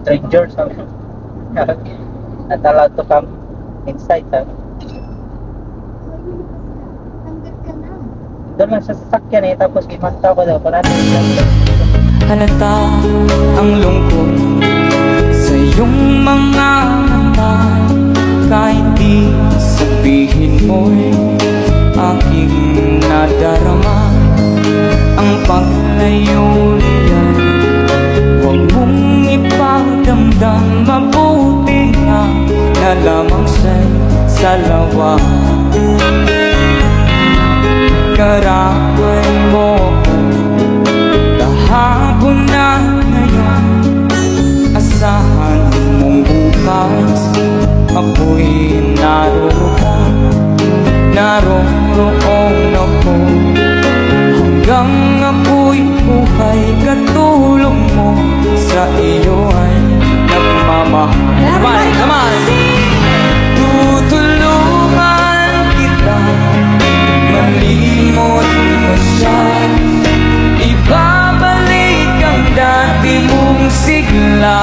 strangers. Not allowed to come inside. Doon lang sa sasakyan tapos imanta ko daw. Parating lang. Halata ang lungkot sa iyong mga mata, kahit di sabihin mo'y aking nadarama. Ang paglayo niyan, huwag mong ipagdamdam. Mabuti na lamang siya'y salawa. Karamay mo kahapon na ngayon, asahan mong bukas ako'y naroon ako. Hanggang ako'y buhay, katulong mo sa iyo ay nagmamahal. Naman, tutulungan kita malimot mo siya, ibabalik ang dati mong sigla.